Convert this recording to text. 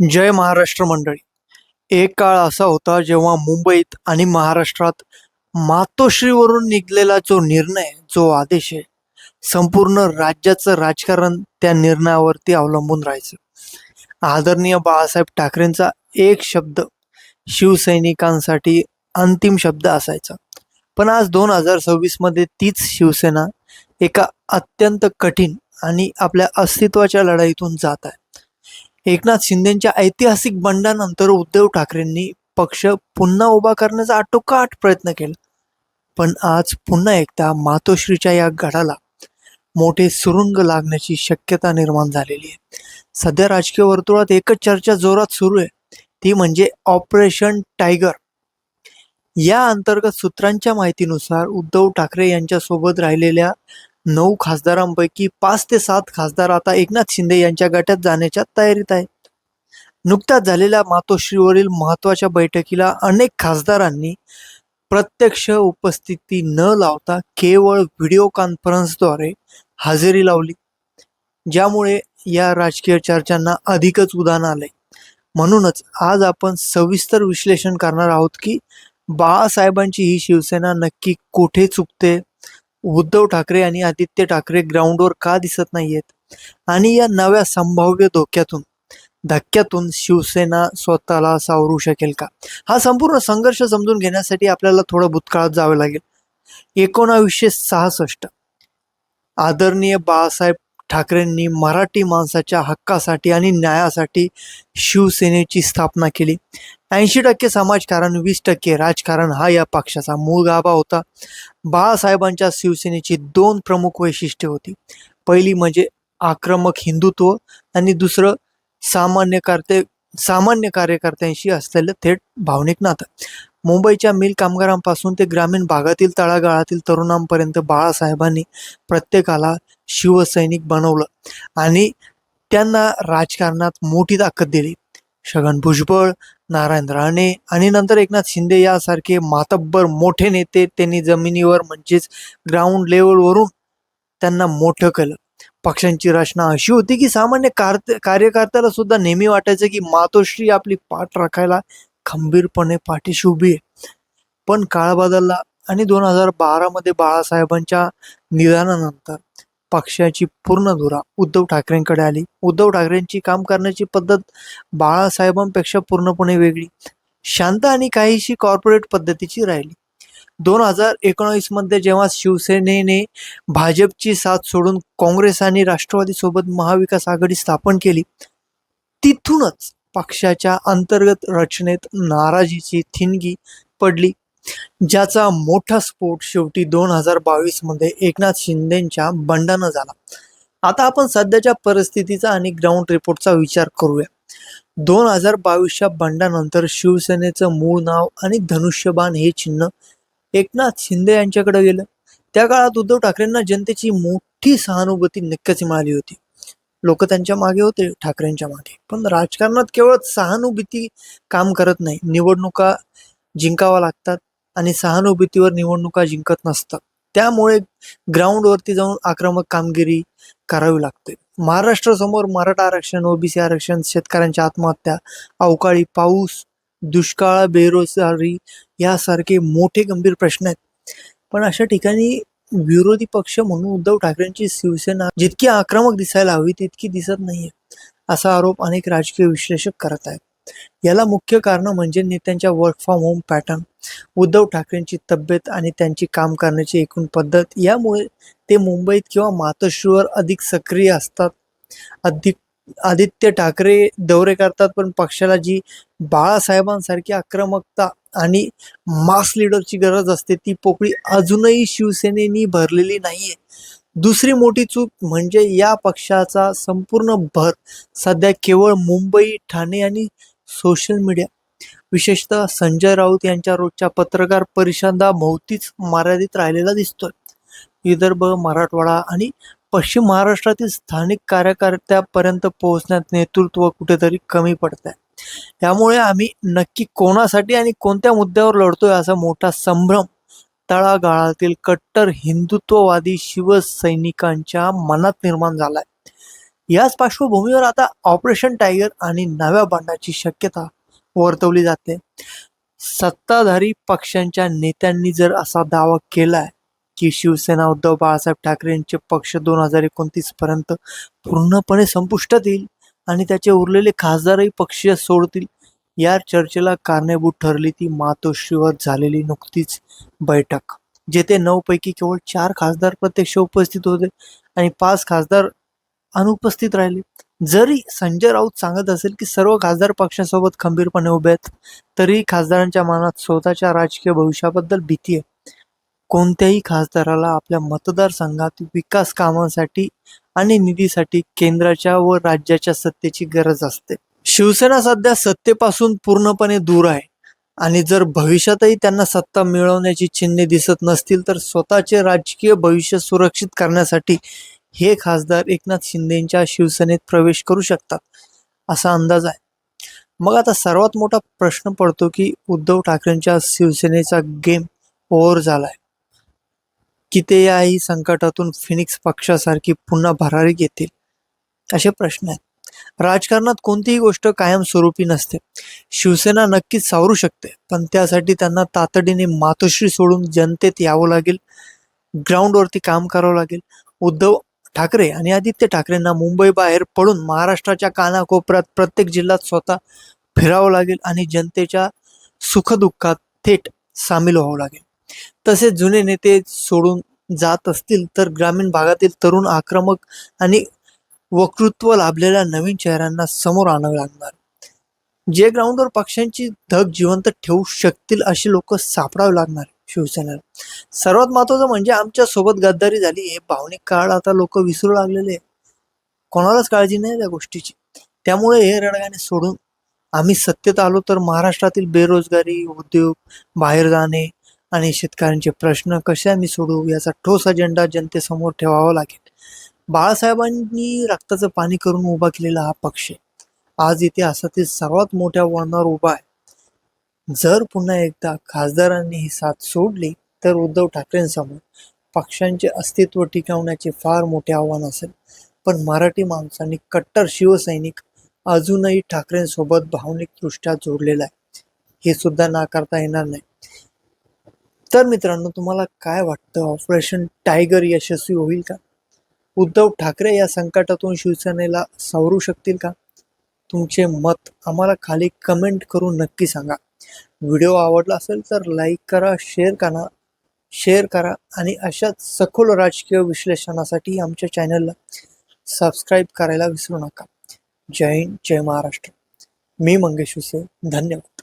जय महाराष्ट्र मंडळी. एक काळ असा होता जेव्हा मुंबईत आणि महाराष्ट्रात मातोश्रीवरून निघलेला जो निर्णय, जो आदेश आहे, संपूर्ण राज्याचं राजकारण त्या निर्णयावरती अवलंबून राहायचं. आदरणीय बाळासाहेब ठाकरेंचा एक शब्द शिवसैनिकांसाठी अंतिम शब्द असायचा. पण आज 2026 मध्ये तीच शिवसेना एका अत्यंत कठीण आणि आपल्या अस्तित्वाच्या लढाईतून जात आहे. एकनाथ शिंदेच्या ऐतिहासिक बंडानंतर उद्धव ठाकरेंनी पक्ष पुन्हा उभा करण्याचा आटोकाट प्रयत्न केला. पण आज पुन्हा एकदा मातोश्रीच्या या गडाला मोठे सुरुंग लागण्याची शक्यता निर्माण झालेली आहे. सध्या राजकीय वर्तुळात एकच चर्चा जोरात सुरू आहे, ती म्हणजे ऑपरेशन टायगर. या अंतर्गत सूत्रांच्या माहितीनुसार उद्धव ठाकरे यांच्यासोबत राहिलेल्या 9 खासदारांपैकी 5 ते 7 खासदार आता एकनाथ शिंदे यांच्या गटात जाण्याच्या तयारीत आहेत. नुकत्याच झालेल्या मातोश्रीवरील महत्वाच्या बैठकीला अनेक खासदारांनी प्रत्यक्ष उपस्थिती न लावता केवळ व्हिडिओ कॉन्फरन्सद्वारे हजेरी लावली, ज्यामुळे या राजकीय चर्चांना अधिकच उधाण आलंय. म्हणूनच आज आपण सविस्तर विश्लेषण करणार आहोत की बाळासाहेबांची ही शिवसेना नक्की कुठे चुकते, उद्धव ठाकरे आणि आदित्य ठाकरे ग्राउंडवर का दिसत नाहीयेत, आणि या नव्या संभाव्य धक्क्यातून शिवसेना स्वतःला सावरू शकेल का. हा संपूर्ण संघर्ष समजून घेण्यासाठी आपल्याला थोडं भूतकाळात जावे लागेल. 1966 आदरणीय बाळासाहेब ठाकरेंनी मराठी माणसाच्या हक्कासाठी आणि न्यायासाठी शिवसेनेची स्थापना केली. 80% समाजकारण, 20% राजकारण हा या पक्षाचा मूळ गाभा होता. बाळासाहेबांच्या शिवसेनेची 2 प्रमुख वैशिष्ट्ये होती. पहिली म्हणजे आक्रमक हिंदुत्व आणि दुसरं सामान्य कार्यकर्त्यांशी असलेलं थेट भावनिक नातं. मुंबईच्या मिल कामगारांपासून ते ग्रामीण भागातील तळागाळातील तरुणांपर्यंत बाळासाहेबांनी प्रत्येकाला शिवसैनिक बनवलं आणि त्यांना राजकारणात मोठी ताकद दिली. छगन भुजबळ, नारायण राणे आणि नंतर एकनाथ शिंदे यासारखे मातब्बर मोठे नेते त्यांनी जमिनीवर म्हणजेच ग्राउंड लेवलवरून त्यांना मोठं केलं. पक्षांची रचना अशी होती की सामान्य कार्यकर्त्याला सुद्धा नेहमी वाटायचं की मातोश्री आपली पाठ राखायला खंबीरपणे पाठीशी उभी आहे. पण काळ बदलला आणि 2012 मध्ये बाळासाहेबांच्या निधनानंतर पक्षाची पूर्ण धुरा उद्धव ठाकरेंकडे आली. उद्धव ठाकरेंची काम करण्याची पद्धत बाळासाहेबांपेक्षा पूर्णपणे वेगळी, शांत आणि काहीशी कॉर्पोरेट पद्धतीची राहिली. 2019 मध्ये जेव्हा शिवसेनेने भाजपची साथ सोडून काँग्रेस आणि राष्ट्रवादी सोबत महाविकास आघाडी स्थापन केली, तिथूनच पक्षाच्या अंतर्गत रचनेत नाराजीची ठिणगी पडली, ज्याचा मोठा स्फोट शेवटी 2022 मध्ये एकनाथ शिंदेच्या बंडानं झाला. आता आपण सध्याच्या परिस्थितीचा आणि ग्राउंड रिपोर्टचा विचार करूया. 2022च्या बंडानंतर शिवसेनेचं मूळ नाव आणि धनुष्यबाण हे चिन्ह एकनाथ शिंदे यांच्याकडे गेलं. त्या काळात उद्धव ठाकरेंना जनतेची मोठी सहानुभूती नक्कीच मिळाली होती. लोक त्यांच्या मागे होते, ठाकरेंच्या मागे. पण राजकारणात केवळ सहानुभूती काम करत नाही. निवडणुका जिंकावा लागतात आणि सहानुभूतीवर निवडणुका जिंकत नसतात. त्यामुळे ग्राउंडवरती जाऊन आक्रमक कामगिरी करावी लागते. महाराष्ट्र समोर मराठा आरक्षण, ओबीसी आरक्षण, शेतकऱ्यांच्या आत्महत्या, अवकाळी पाऊस, दुष्काळ, बेरोजगारी यासारखे मोठे गंभीर प्रश्न आहेत. पण अशा ठिकाणी विरोधी पक्ष म्हणून उद्धव ठाकरेंची शिवसेना जितकी आक्रमक दिसायला हवी तितकी दिसत नाहीये, असा आरोप अनेक राजकीय विश्लेषक करत आहेत. याला मुख्य कारण म्हणजे नेत्यांच्या work from home pattern, Uddhav ठाकरेंची तब्येत आणि त्यांची काम करण्याची एकूण पद्धत. यामुळे ते मुंबईत किंवा मातोश्रीवर अधिक सक्रिय असतात. आदित्य ठाकरे दौरे करतात, पण पक्षाला जी बाळासाहेबांसारखी आक्रमकता आणि मास लीडरची गरज असते ती पोकळी अजूनही शिवसेनेनी भरलेली नाहीये. दुसरी मोठी चूक म्हणजे या पक्षाचा संपूर्ण भर सध्या केवळ मुंबई, ठाणे आणि सोशल मीडिया, विशेषतः संजय राऊत यांच्या रोजच्या पत्रकार परिषदा भोवतीच मर्यादित राहिलेला दिसतोय. विदर्भ, मराठवाडा आणि पश्चिम महाराष्ट्रातील स्थानिक कार्यकर्त्यापर्यंत पोहोचण्यात नेतृत्व कुठेतरी कमी पडत आहे. त्यामुळे आम्ही नक्की कोणासाठी आणि कोणत्या मुद्द्यावर लढतोय असा मोठा संभ्रम तळागाळातील कट्टर हिंदुत्ववादी शिवसैनिकांच्या मनात निर्माण झालाय. याच पार्श्वभूमीवर आता ऑपरेशन टायगर आणि नव्या बंडाची शक्यता वर्तवली जाते. सत्ताधारी पक्षांच्या नेत्यांनी जर असा दावा केलाय की शिवसेना उद्धव बाळासाहेब ठाकरे यांचे पक्ष 2029 पर्यंत पूर्णपणे संपुष्टात येईल आणि त्याचे उरलेले खासदारही पक्ष सोडतील, या चर्चेला कारणीभूत ठरली ती मातोश्रीवर झालेली नुकतीच बैठक, जेथे 9 पैकी केवळ 4 खासदार प्रत्यक्ष उपस्थित होते आणि 5 खासदार अनुपस्थित राहिले. जरी संजय राऊत सांगत असेल की सर्व खासदार पक्षासोबत खंबीरपणे उभे आहेत, तरी खासदारांच्या मनात स्वतःच्या राजकीय भविष्याबद्दल भीती आहे. कोणत्याही खासदाराला आपल्या मतदारसंघात विकास कामांसाठी आणि निधीसाठी केंद्राच्या व राज्याच्या सत्तेची गरज असते. शिवसेना सध्या सत्तेपासून पूर्णपणे दूर आहे आणि जर भविष्यातही त्यांना सत्ता मिळवण्याची चिन्हे दिसत नसतील तर स्वतःचे राजकीय भविष्य सुरक्षित करण्यासाठी हे खासदार एकनाथ शिंदेच्या शिवसेनेत प्रवेश करू शकतात असा अंदाज आहे. मग आता सर्वात मोठा प्रश्न पडतो की उद्धव ठाकरेंच्या शिवसेनेचा गेम ओव्हर झालाय की ते याही संकटातून फिनिक्स पक्षासारखी पुन्हा भरारी घेतील, असे प्रश्न आहेत. राजकारणात कोणतीही गोष्ट कायमस्वरूपी नसते. शिवसेना नक्कीच सावरू शकते, पण त्यासाठी त्यांना तातडीने मातोश्री सोडून जनतेत यावं लागेल, ग्राउंडवरती काम करावं लागेल. उद्धव ठाकरे आणि आदित्य ठाकरेंना मुंबई बाहेर पडून महाराष्ट्राच्या कानाकोपऱ्यात प्रत्येक जिल्ह्यात स्वतः फिरावं लागेल आणि जनतेच्या सुखदुःखात थेट सामील व्हावं लागेल. तसेच जुने नेते सोडून जात असतील तर ग्रामीण भागातील तरुण, आक्रमक आणि वक्तृत्व लाभलेल्या नवीन चेहऱ्यांना समोर आणावे लागणार, जे ग्राउंडवर पक्षांची धग जिवंत ठेवू शकतील अशी लोक सापडावे लागणार शिवसेनेला. सर्वात महत्वाचं म्हणजे आमच्या सोबत गद्दारी झाली हे भावनिक काळ आता लोक विसरू लागलेले, कोणालाच काळजी नाही त्या गोष्टीची. त्यामुळे हे रडगाणे सोडून आम्ही सत्तेत आलो तर महाराष्ट्रातील बेरोजगारी, उद्योग, बाहेर जाणे आणि शेतकऱ्यांचे प्रश्न कसे आम्ही सोडवू याचा ठोस अजेंडा जनतेसमोर ठेवावा लागेल. बाळासाहेबांनी रक्ताचं पाणी करून उभा केलेला हा पक्ष आज इतिहासातील सर्वात मोठ्या वळणावर उभा आहे. जर पुन्हा एकदा खासदारांनी ही साथ सोडली तर उद्धव ठाकरेंसमोर पक्षांचे अस्तित्व टिकवण्याचे फार मोठे आव्हान असेल. पण मराठी माणसांनी कट्टर शिवसैनिक अजूनही ठाकरेंसोबत भावनिकदृष्ट्या जोडलेला आहे, हे सुद्धा नाकारता येणार नाही. तर मित्रांनो, तुम्हाला काय वाटतं, ऑपरेशन टायगर यशस्वी होईल का? उद्धव ठाकरे या संकटातून शिवसेनेला सावरू शकतील का? तुमचे मत आम्हाला खाली कमेंट करून नक्की सांगा. व्हिडिओ आवडला असेल तर लाईक करा, शेअर करा आणि अशाच सखोल राजकीय विश्लेषणासाठी आमच्या चॅनलला सबस्क्राईब करायला विसरू नका. जय हिंद, जय महाराष्ट्र. मी मंगेश हुसे. धन्यवाद.